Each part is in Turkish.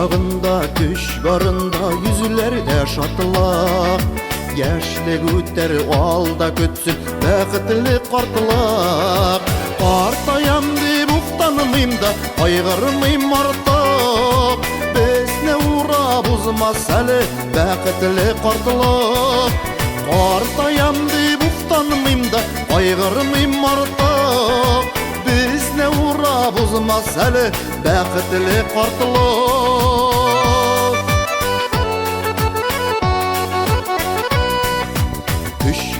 çağında, düş barında yüzlerde şatlak. Yaşlık öter alda kötsün bäxetli qartlak. Qartayam dep uftanmayım da qayg'ırmayım artık. Bizne uğra bozmaz hali bäxetli qartlak. Qartayam dep uftanmayım da qayg'ırmayım artık. Bizne uğra bozmaz hali bäxetli qartlak.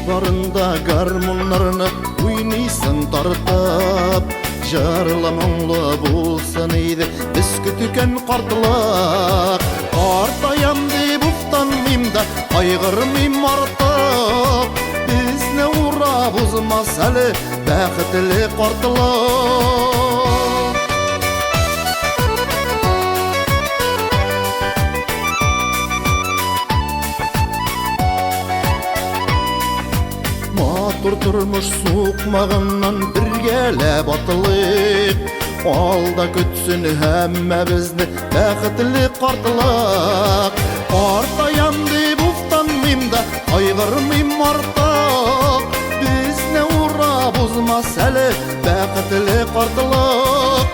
Barında garmonlarını uynaysın tartıp, jarla moңлы bulsan eydi biz kütüken qartlak. Qartayam dep uftanmayım da qayg'ırmayım artık. Bizne uğra bozmaz hali bäxetli qartlak. Turmuş soğukmağından birgelep atılık. Alda kötsün hemme bizni bäxetli qartlak. Qartayam dep uftanmayım da qayg'ırmayım artık. Bizne uğra bozmaz hali bäxetli qartlak.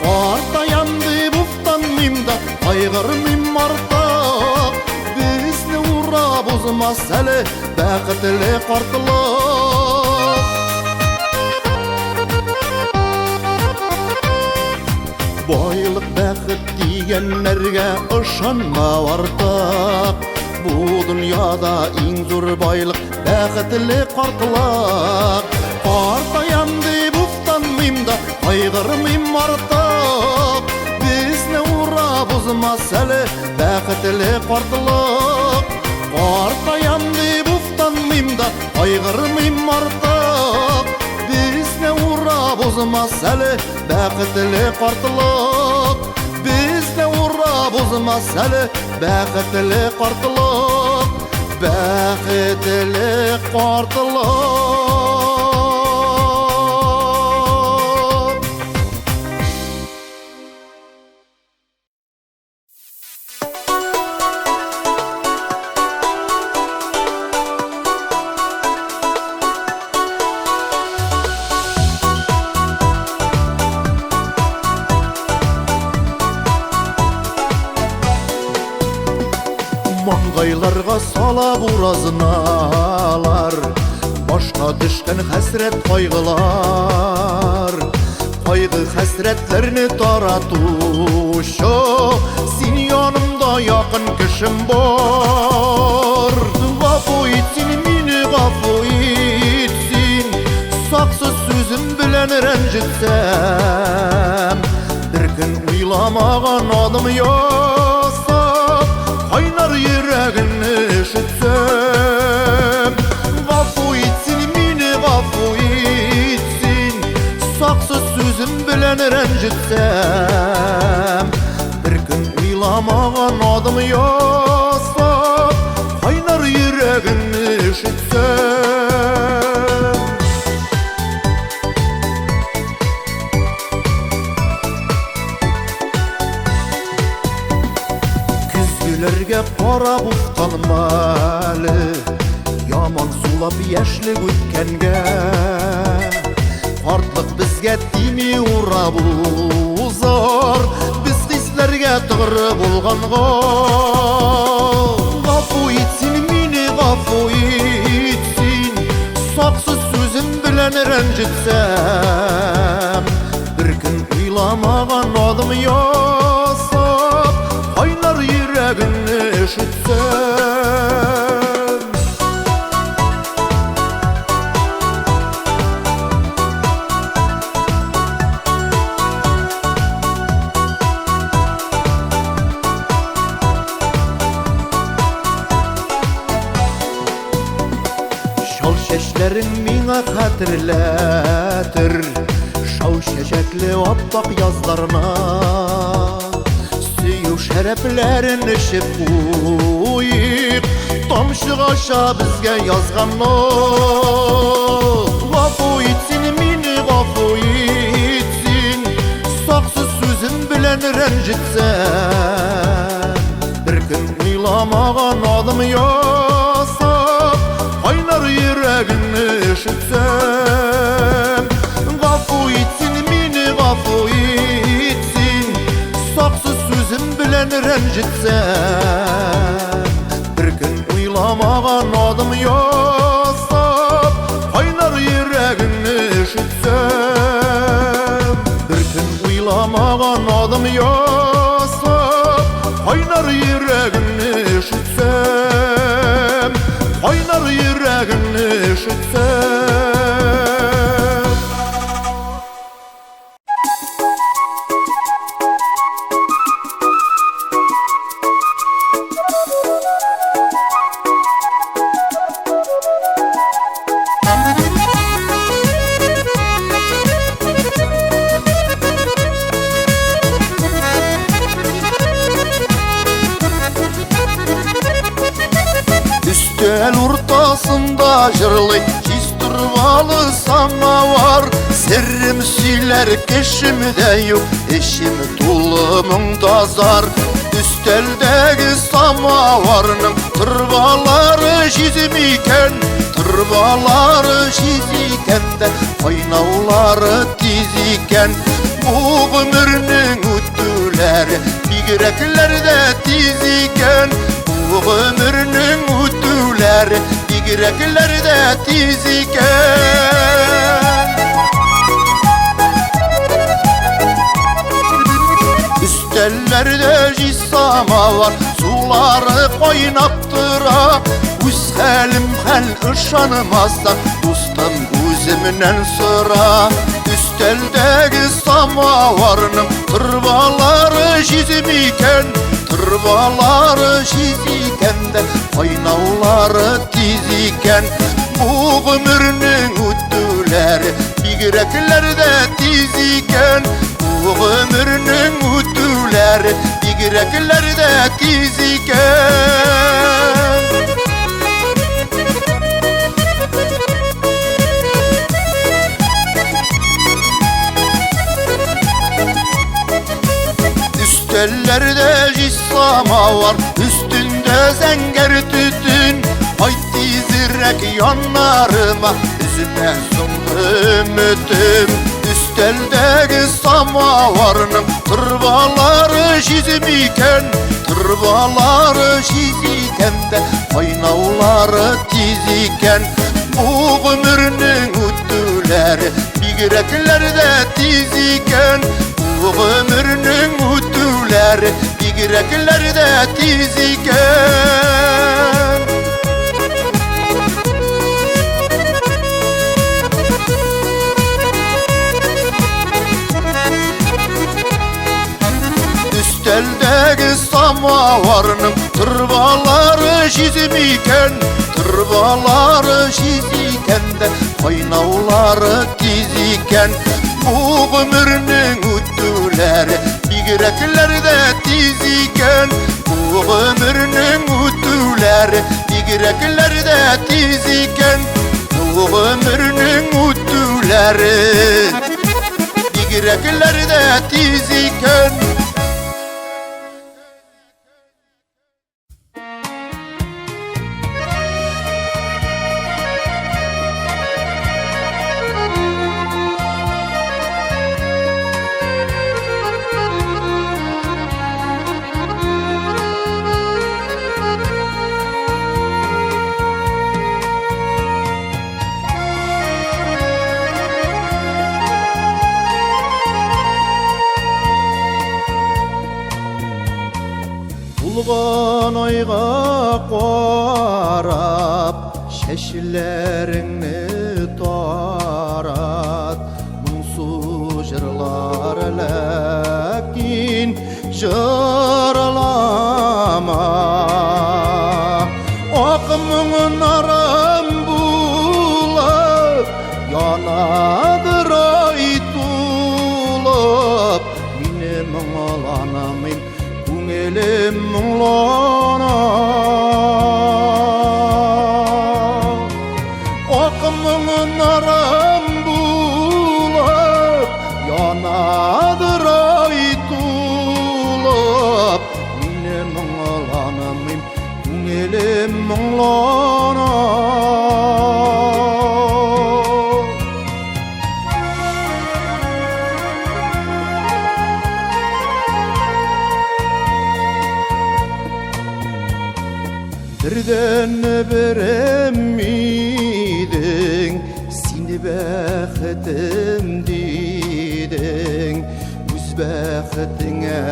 Qartayam dep uftanmayım da qayg'ırmayım artık. Bizne uğra bozmaz hali bäxetli qartlak. Boylik bäxet digenlerge ышанma artık. Bu dünyada iň zor baylyk bäxetli qartlak. Qartayam dep uftanmayım da qayg'ırmayım artık. Bizne uğra bozmaz hali bäxetli qartlak. Qartayam dep uftanmayım da qayg'ırmayım artık. Bizne uğra bozmaz hali bäxetli qartlak. Bizne uğra bozmaz hali bäxetli qartlak. Bäxetli qartlak. Mangaylarga sala burazınalar, başka düşken hasret kaygılar. Kaygı hasretlerini taratuşu, sen yanımda yakın kişim var. Gafo etsin meni gafo etsin, saksız sözüm bilen rencitsem. Bir gün uylamagan adım yasap, kaynar yüreğini üşütsem. Gafo etsin meni gafo etsin, saksız sözüm bilen rencitsem. Bir gün uylamagan adım yasap, kaynar yüreğini üşütsem. Küzgülerge para uftanmalı, yaman sulap yaşlık ötkenge. Qartlık bizge timi uğra buzar, biz hislerge tığrı bulganğa. Gafo etsin meni gafo etsin, saksız sözüm bilen rencitsem. Bir gün uylamagan adım yasap, kaynar yüreğini üşütsem. Şal şeşlerin mine hatırlatır, şav şeşekli appak yazlarına. Süyü şereflerin işip uyup, tamşı aşa bizge yazganlar. Gafo etsin meni gafo etsin, saksız sözüm bilen rencitsem. Bir gün uylamagan adım yazsam Kaynar yüreğini üşütsem Bir gün uylamagan adım yazsam Kaynar yüreğini üşütsem Kaynar yüreğini üşütsem Üstel ortasında jırlı Çisturvalı samavar Sirrim siler keşimde yok Eşim tulumum tazar Üsteldeki samavarının Tırvaları şizimiken Tırvaları şiziken de Kaynavları tiziken Bu ömrünün üttüleri Bigreklerde tiziken Bu ömrünün üttüleri Bigreklerde tiziken Üstellerde jissama var Suları kaynaptıra Üz helim hel ışanmazsa Dostum gözümden sıra Üsteldeki samavarının Tırvaları şizimiken Tırvaları şiziken de Kaynavları tiziken Bu ömrünün üttüleri Bigreklerde tiziken Bu ömrünün üttüleri Bigreklerde tiziken Üstellerde jissama var Üstünde zenger tütün Haydi zirrek yanlarıma Üzüme sun ümitim Üsteldeki samavarının Tırvaları şizimiken Tırvaları şiziken de Kaynavları tiziken Bu ömrünün üttüleri Bigreklerde tiziken Bu ömrünün üttüleri Bigreklerde tiziken Üsteldeki samavarının Tırvaları şizimiken Tırvaları şiziken de Kaynavları tiziken Bu ömrünün üttüleri Bigreklerde tiziken Bu ömrünün üttüleri Bigreklerde tiziken Bu ömrünün üttüleri Bigreklerde tiziken Ulgan ayga qarab şeşlerini tarat Muңсу jırlar lakin jırlama Akımın aram bulab yanadır ay tulab Mine muңlanamın Elim muңlana Akımın aram bulab Yanadır ay tulab Mine muңlanamın Elim muңlana veremedin, seni bəxtim dedin. Üz bəxtine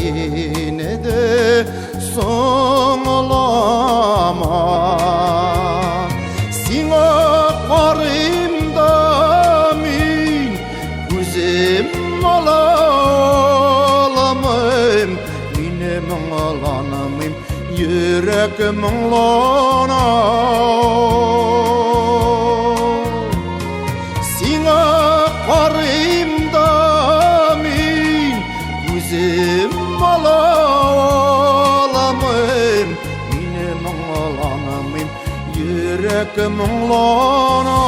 yine de son olama. Sine qarım da min, gözüm alalamım. Benim alanımım, yüreğim alana. Sine qarım da min, gözüm alalamım. Benim alanımım, yüreğim alana.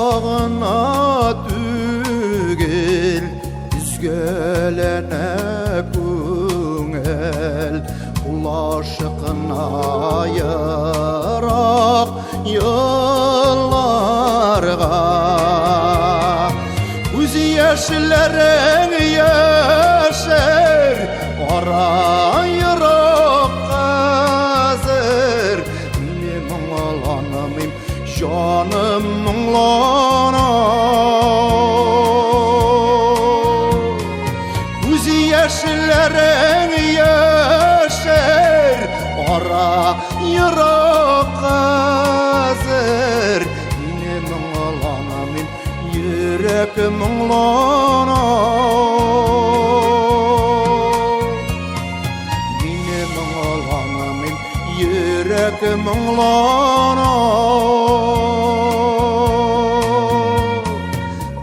Yukarına tügel, üzgelene güngel. Ulaşıkına yarak yıllarga. Üz yaşların yaşar, ara yırak kazır. Benim alanımım, canım lana. Üz yaşların yaşar, ara yırak kazır. Benim alanımım, yüreğim lana. Benim alanımım, yüreğim lana.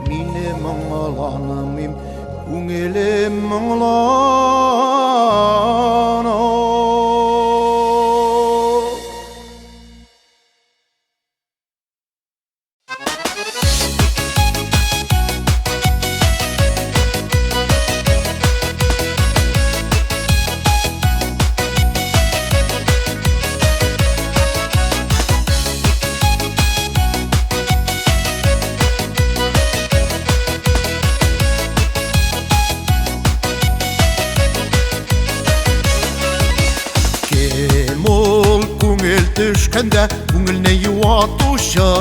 Benim alanımım, güngülüm lana. Kemol көңіл түшкенде көңіліне юатушы,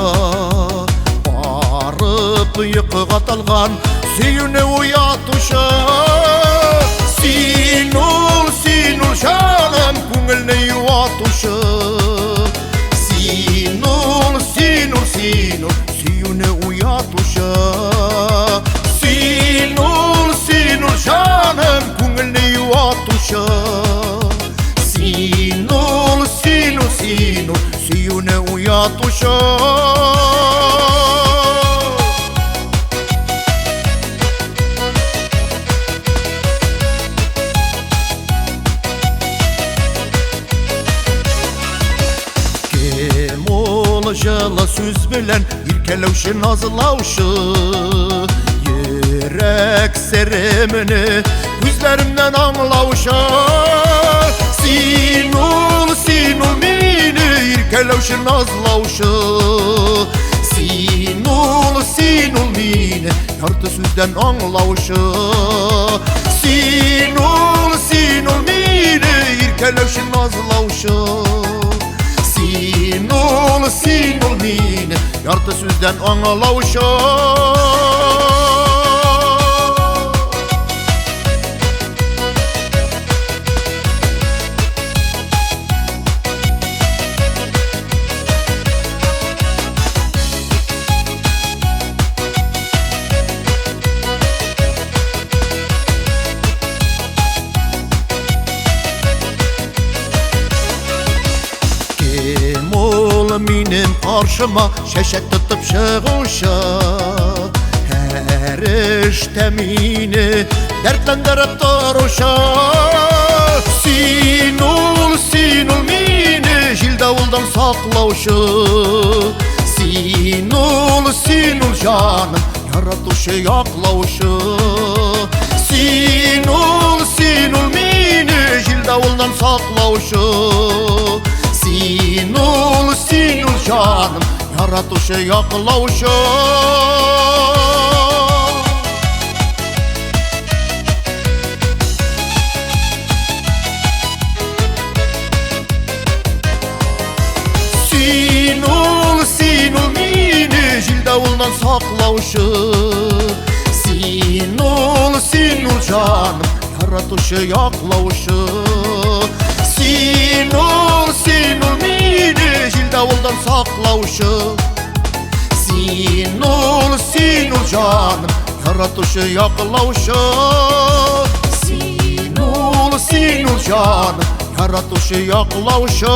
барып ұйқыға талған сүйіне оятушы. Син ул жаным көңіліне юатушы. Син ул сүйіне оятушы. Син ул жаным көңіліне юатушы. Sinu, suyune uyatuşa. Kim ol жылы сөз bilen irkelevşi nazılavşı. Yürek seremini gözlerimden anlavşa. Sinul mini irkelevşi nazlavşı. Sinul mini yartı sözden anlavşı. Sinul mini irkelevşi nazlavşı. Sinul mini yartı sözden anlavşı. Benim karşıma şeşet tutup çıkışa. Her işte mini dertlendirip duruşa. Sinul mini jil davuldan saklavşı. Sinul canım yaratışı yaklavşı. Sinul mini jil davuldan saklavuşu. Sinul sinul canım yaratuşu yaklavuşu. Sinul sinul mini jil davuldan saklavuşu. Sinul sinul canım yaratuşu yaklavuşu. Sinul sinul mini jil davuldan saklavuşu. Sinul sinul canım yaratuşu yaklavuşu. Sinul sinul canım yaratuşu yaklavuşu.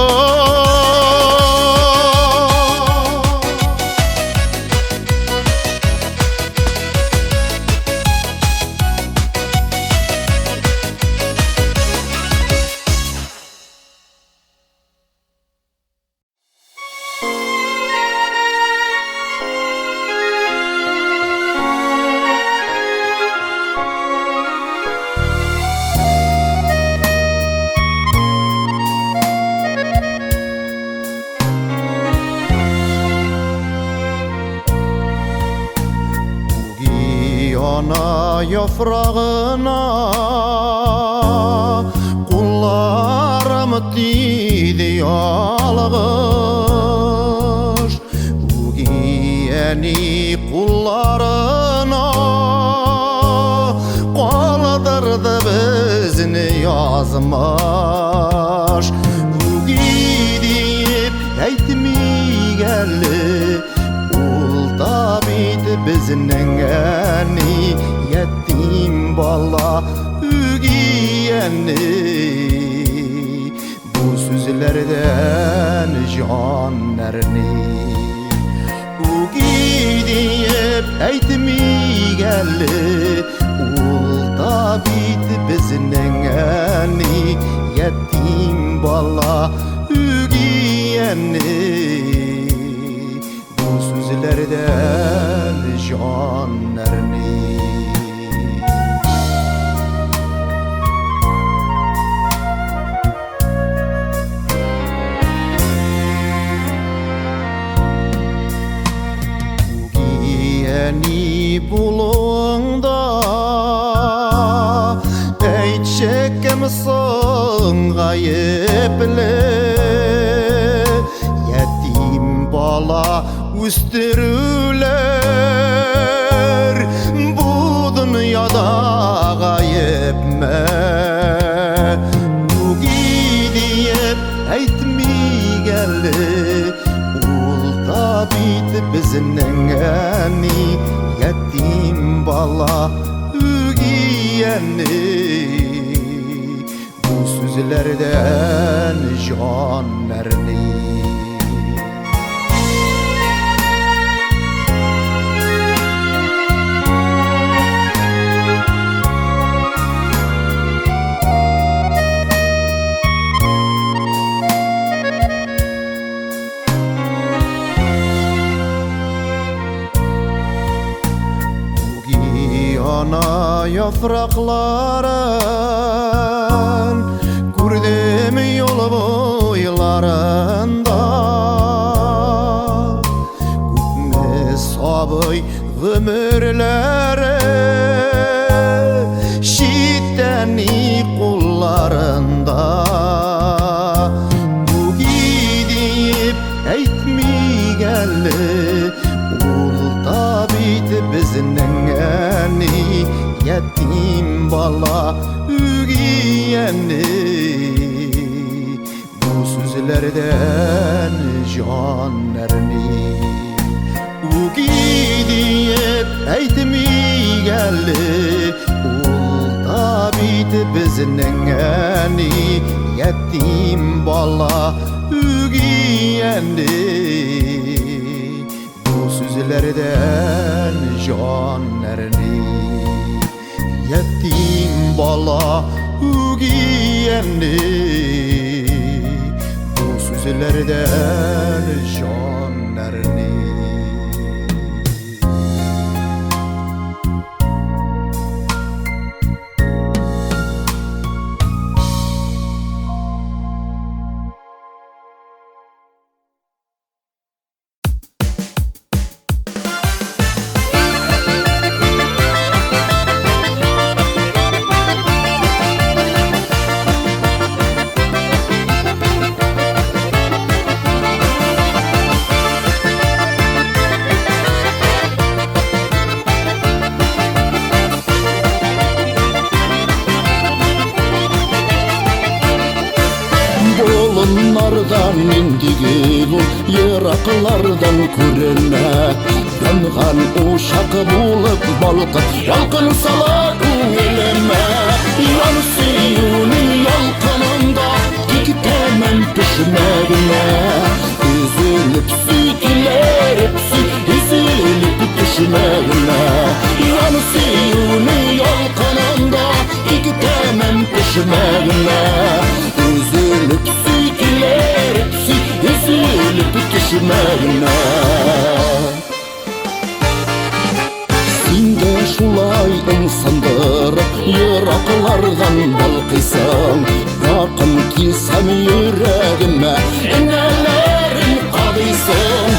Ana yaprağına kullarım tiydi yalğış. Bu giyeni kullarına kaldırdı bizni yazmış. Bu gidip aytmi geldi ulda bit bizning eni yetim bala ügiyeni. Bu sözlerden canlarni ügidip aytmi geldi ulda bit bizning eni yetim bala ügiyeni. Bu sözlerden canlarni giyeni bulunda aytşekem son gayipli. Yetim bala üstürüler bu dünyada gayipme. Bu gidip aytmi geldi ulda bit bizning eni yetim bala ügiyeni. Bu sözlerden canlarni ana yaprakların gördüm yol boylarında. Gitme sabıy ömürlere şiddetli kullarında. Bu gidip aytmi geldi ulda bit bizning eni yetim bala ügiyeni. Bu sözlerden canlarni ügidip aytmi geldi ulda bit bizning eni yetim bala ügiyeni. Bu sözlerden canlarni yetim bala ügiyeni. Bu sözlerden canlarni Yollardan indigil ol, yıraklardan көренme. Yanğan uşak bulup balqıp, yalqın sala көңіліме. Yan suyunun yalqanında dikitemem düşmegine. Üzülüp sütüler hepsi üzülüp düşmegine. Yan suyunun yalqanında dikitemem düşmegine. Üzülüp sütüler hepsi üzülüp düşmegine. Синде шулай ымсындырып, йырақлардан балқисың. Якын килсәм йөрәгемә, энәләрен кадыйсың.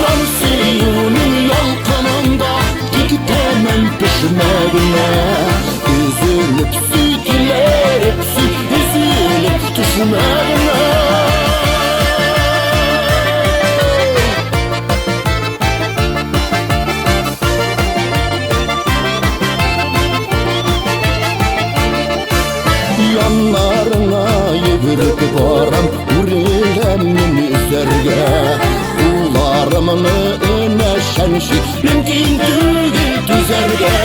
Ян сөюнең ялкынында тиктәмәм пешмәгенә. Üzülüp sütüler hepsi üzülüp düşmәгенә. Yanlarına yürüp varam, ürelемнен üzerge. Ularımını öneşenşi, mümkün түгел düzerge.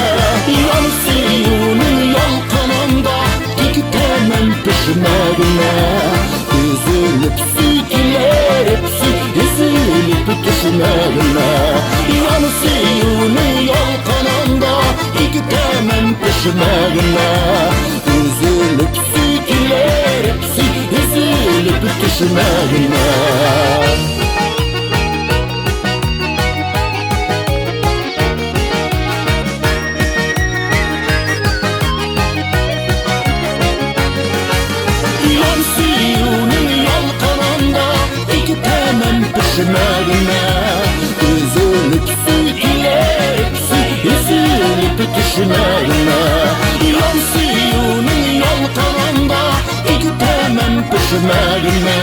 Yan suyunun yalkanında dikitemem pişmegine. Üzülüp sütüler hepsi üzülüp düşmegine. Yan suyunun yalkanında dikitemem pişmegine. Üzülüp sütüler hepsi üzülüp düşmegine. Yan suyunun yalkanında dikitemem pişmegine. Üzülüp sütüler hepsi üzülüp düşmegine. Yan suyunun yalkanında dikitemem pişmegine.